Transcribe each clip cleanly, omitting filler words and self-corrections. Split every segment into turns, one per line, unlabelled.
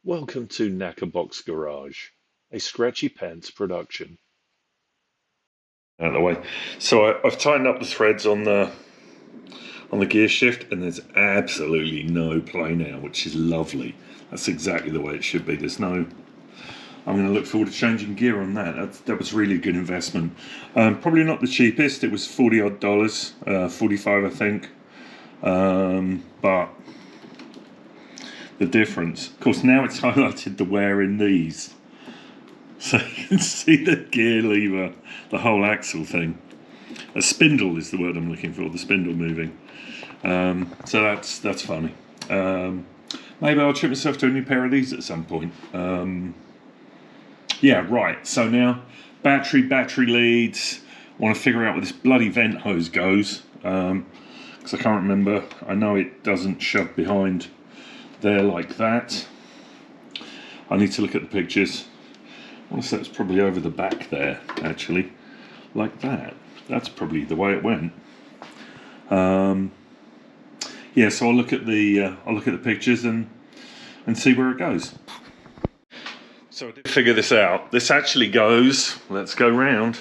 Welcome to Knackerbox Garage, a Scratchy Pants production.
Out of the way. So I've tightened up the threads on the gear shift, and there's absolutely no play now, which is lovely. That's exactly the way it should be. There's no. I'm going to look forward to changing gear on that. That was really a good investment. Probably not the cheapest. It was $40 odd, 45 I think. But the difference, of course, now it's highlighted the wear in these. So you can see the gear lever, the whole axle thing. A spindle is the word I'm looking for, the spindle moving. So that's funny. Maybe I'll treat myself to a new pair of these at some point. Yeah, right. So now, battery leads. I want to figure out where this bloody vent hose goes. Because I can't remember. I know it doesn't shove behind there like that. I need to look at the pictures. I want to say it's probably over the back there, actually, like that. That's probably the way it went. Yeah, so I'll look at the pictures and see where it goes. So I did figure this out. This actually goes. Let's go round.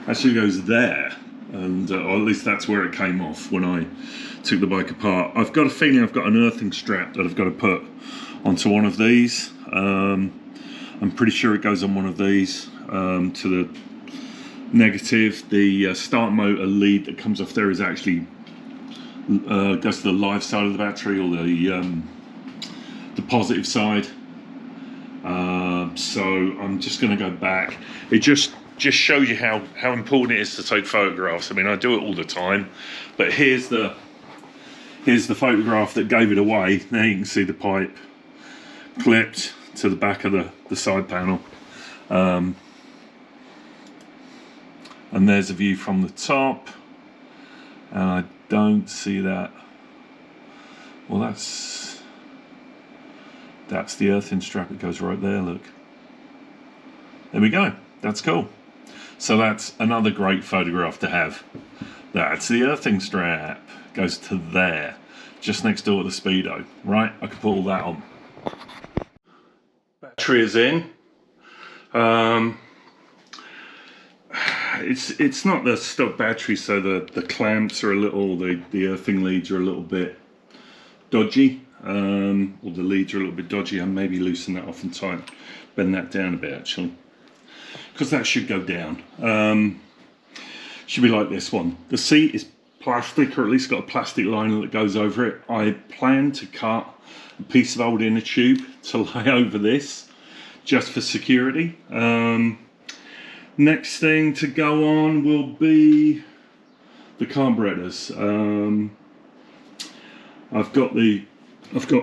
Actually goes there, and or at least that's where it came off when I took the bike apart. I've got a feeling I've got an earthing strap that I've got to put onto one of these. I'm pretty sure it goes on one of these to the negative. The start motor lead that comes off there is actually goes to the live side of the battery, or the positive side. So I'm just going to go back. It just shows you how important it is to take photographs. I mean, I do it all the time, but here's the photograph that gave it away. Now you can see the pipe clipped to the back of the side panel, and there's a view from the top, and I don't see that. Well, that's the earthing strap. It goes right there, look. There we go. That's cool. So that's another great photograph to have. That's the earthing strap. Goes to there, just next door to the Speedo. Right, I can put all that on. Battery is in. It's not the stock battery, so the clamps are a little, the earthing leads are a little bit dodgy, or the leads are a little bit dodgy. I maybe loosen that off and bend that down a bit actually, because that should go down. Should be like this one. The seat is plastic, or at least got a plastic liner that goes over it. I plan to cut a piece of old inner tube to lay over this, just for security. Next thing to go on will be the carburetors. I've got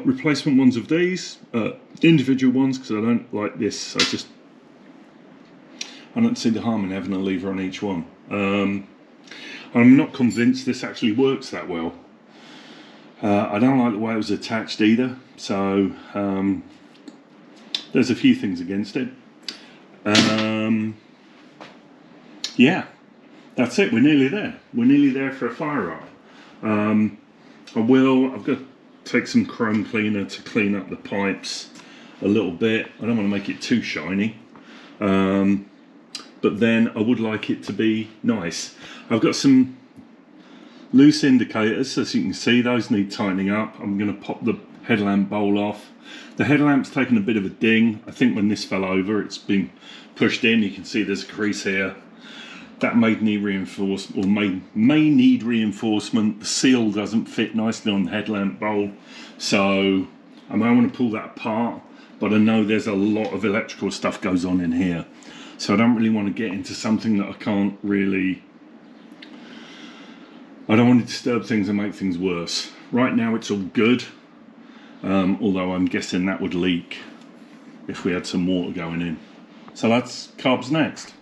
replacement ones of these, individual ones, because I don't like this. I don't see the harm in having a lever on each one. I'm not convinced this actually works that well. I don't like the way it was attached either, so there's a few things against it. Yeah, that's it. We're nearly there. We're nearly there for a fire up. I've got to take some chrome cleaner to clean up the pipes a little bit. I don't want to make it too shiny. But then I would like it to be nice. I've got some loose indicators, as you can see. Those need tightening up. I'm going to pop the headlamp bowl off. The headlamp's taken a bit of a ding. I think when this fell over, it's been pushed in. You can see there's a crease here. That may need reinforcement, or may need reinforcement. The seal doesn't fit nicely on the headlamp bowl, so I might want to pull that apart, but I know there's a lot of electrical stuff goes on in here, so I don't really want to get into something that I don't want to disturb things and make things worse. Right now it's all good, although I'm guessing that would leak if we had some water going in. So that's carbs next.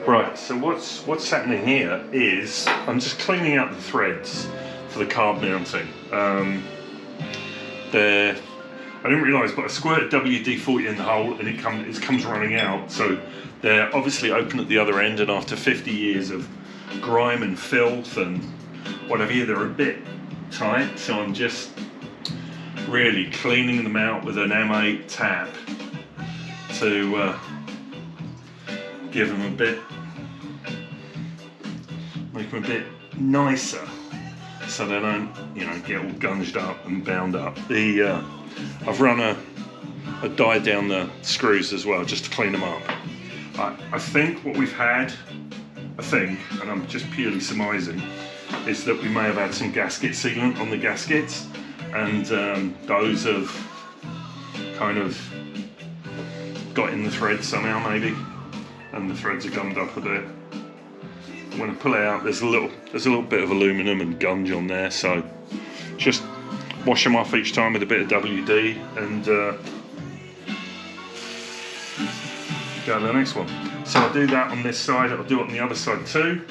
Right, so what's happening here is I'm just cleaning out the threads for the carb mounting. I didn't realise, but I squirted WD-40 in the hole and it comes running out. So they're obviously open at the other end, and after 50 years of grime and filth and whatever, they're a bit tight, so I'm just really cleaning them out with an M8 tap to give them a bit, make them a bit nicer, so they don't, you know, get all gunged up and bound up. I've run a dye down the screws as well, just to clean them up. I think what we've had, and I'm just purely surmising, is that we may have had some gasket sealant on the gaskets, and those have kind of got in the thread somehow maybe, and the threads are gummed up a bit. When I pull it out, there's a little bit of aluminum and gunge on there, so just wash them off each time with a bit of WD and go to the next one. So I'll do that on this side, I'll do it on the other side too,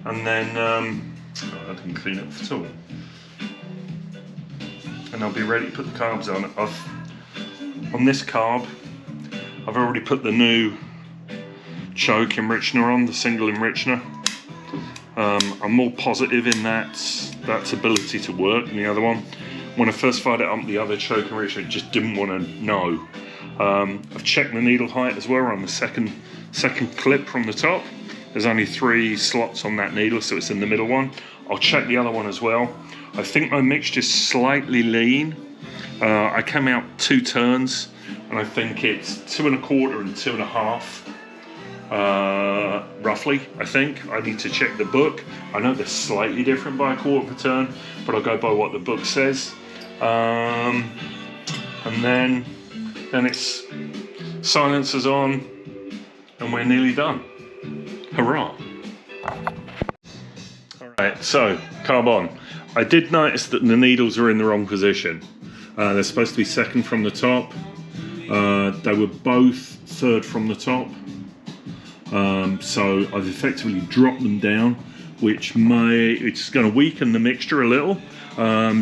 and then I didn't clean up at all. And I'll be ready to put the carbs on. On this carb, I've already put the new choke enrichener on, the single enrichener. I'm more positive in that's ability to work than the other one. When I first fired it up, the other choke enrichener just didn't want to know. I've checked the needle height as well on the second clip from the top. There's only 3 slots on that needle, so it's in the middle one. I'll check the other one as well. I think my mixture's slightly lean. I came out 2 turns, and I think it's 2 1/4 and 2 1/2, roughly. I think I need to check the book. I know they're slightly different by 1/4 per turn, but I'll go by what the book says. And then it's silencers on, and we're nearly done. Hurrah! Alright, so carb on. I did notice that the needles are in the wrong position. They're supposed to be second from the top. They were both third from the top. So I've effectively dropped them down, which it's going to weaken the mixture a little.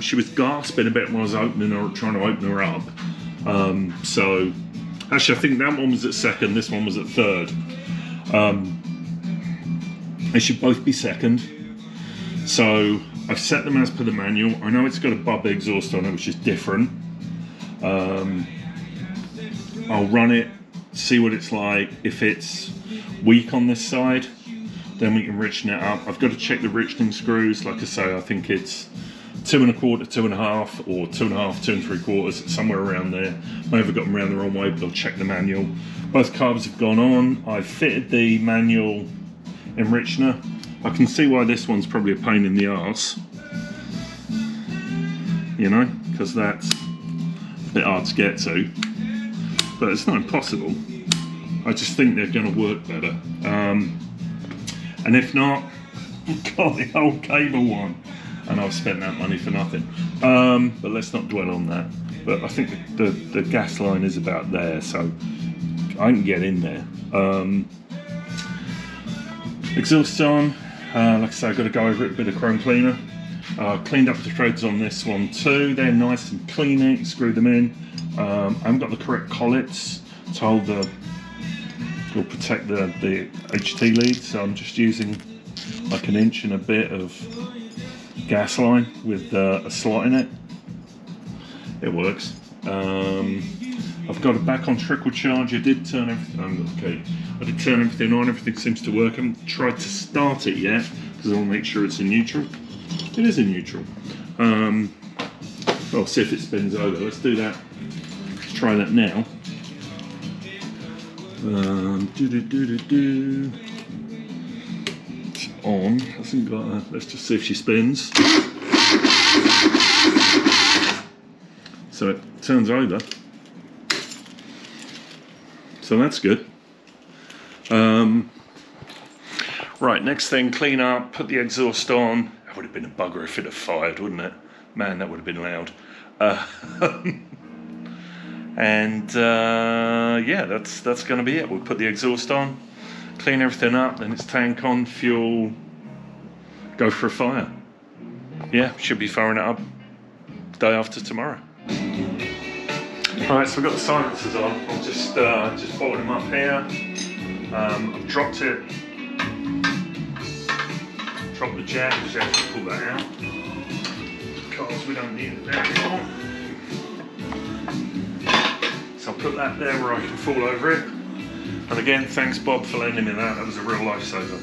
She was gasping a bit when I was trying to open her up. So actually, I think that one was at second, this one was at third. They should both be second. So I've set them as per the manual. I know it's got a bub exhaust on it, which is different. I'll run it, see what it's like. If it's weak on this side, then we can richen it up. I've got to check the richening screws. Like I say, I think it's 2 1/4, 2 1/2, or 2 1/2, 2 3/4, somewhere around there. May have got them around the wrong way, but I'll check the manual. Both carbs have gone on. I've fitted the manual enrichener. I can see why this one's probably a pain in the arse, you know, because that's a bit hard to get to, but it's not impossible. I just think they're going to work better, and if not, I've got the old cable one, and I've spent that money for nothing. But let's not dwell on that. But I think the gas line is about there, so I can get in there. Exhaust on. Like I say, I've got to go over it with a bit of chrome cleaner. Cleaned up the threads on this one too. They're nice and clean. Screw them in. I haven't got the correct collets to hold will protect the HT lead, so I'm just using like 1 inch and a bit of gas line with a slot in it. It works. I've got it back on trickle charge. I did turn everything. Okay, I did turn everything on. Everything seems to work. I haven't tried to start it yet because I want to make sure it's in neutral. It is in neutral. I'll see if it spins over. Let's do that. Let's try that now. It's on. Hasn't got a, let's just see if she spins. So it turns over. So that's good. Right, next thing, clean up, put the exhaust on. That would have been a bugger if it had fired, wouldn't it? Man, that would have been loud. Yeah, that's going to be it. We'll put the exhaust on, clean everything up, then it's tank on, fuel, go for a fire. Yeah, should be firing it up day after tomorrow. Right, so I've got the silencers on. I'll just fold them up here. I've dropped it. Drop the jack, because you have to pull that out. cars, we don't need it there anymore. So I'll put that there where I can fall over it. And again, thanks Bob for lending me that. That was a real lifesaver.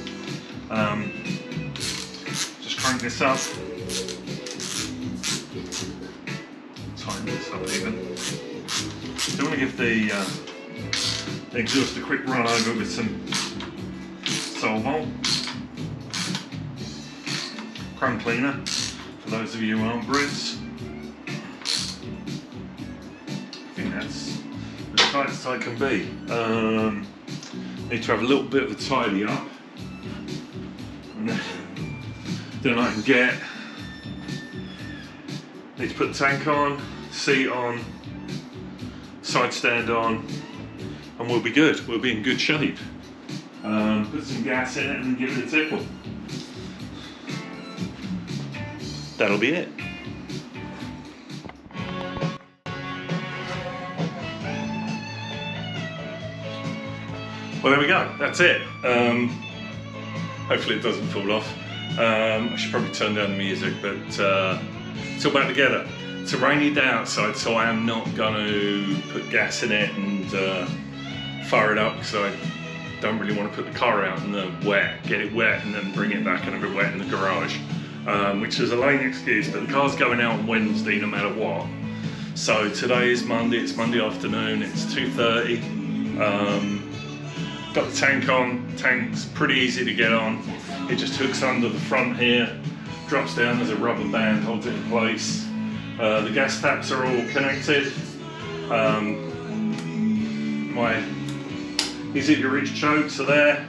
Just crank this up. Tighten this up even. Don't want to give the exhaust a quick run over with some Solvol chrome cleaner for those of you who aren't Brits. I think that's as tight as I can be. Need to have a little bit of a tidy up, and then I can need to put the tank on, seat on, side stand on, and we'll be good. We'll be in good shape. Put some gas in it and give it a tickle. That'll be it. Well, there we go. That's it. Hopefully it doesn't fall off. I should probably turn down the music, but it's all back together. It's a rainy day outside, so I am not going to put gas in it and fire it up, because I don't really want to put the car out in the wet, get it wet and then bring it back and have it wet in the garage, which is a lame excuse, but the car's going out on Wednesday no matter what. So today is Monday, it's Monday afternoon, it's 2:30. Got the tank on, tank's pretty easy to get on. It just hooks under the front here, drops down, there's a rubber band, holds it in place. The gas taps are all connected. My easy to reach chokes are there.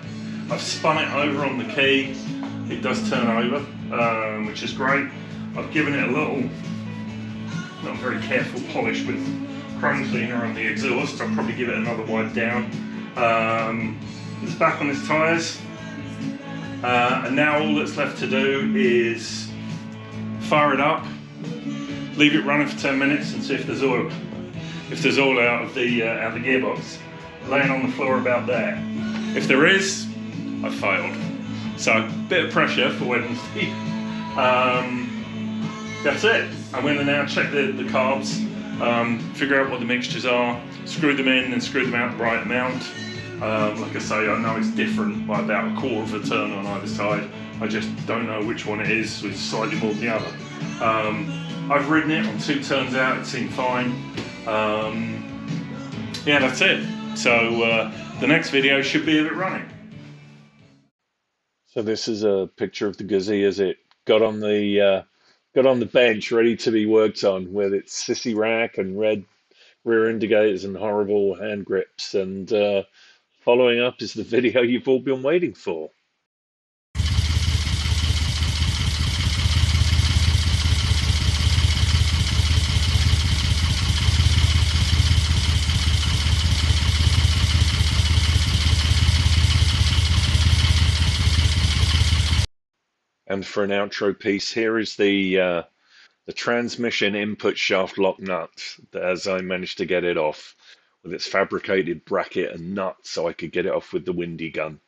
I've spun it over on the key. It does turn over, which is great. I've given it a little, not very careful polish with chrome cleaner on the exhaust. I'll probably give it another wipe down. It's back on its tyres. And now all that's left to do is fire it up, leave it running for 10 minutes and see if there's oil. If there's oil out of the gearbox, laying on the floor about there. If there is, I failed. So, bit of pressure for Wednesday. That's it. I'm going to now check the carbs, figure out what the mixtures are, screw them in and screw them out the right amount. Like I say, I know it's different by about a quarter of a turn on either side. I just don't know which one it is, so it's slightly more than the other. I've ridden it on 2 turns out, it seemed fine. Yeah, that's it. So the next video should be of it running.
So this is a picture of the Guzzi as it got on the bench, ready to be worked on, with its sissy rack and red rear indicators and horrible hand grips. And following up is the video you've all been waiting for. And for an outro piece, here is the transmission input shaft lock nut, as I managed to get it off with its fabricated bracket and nut, so I could get it off with the windy gun.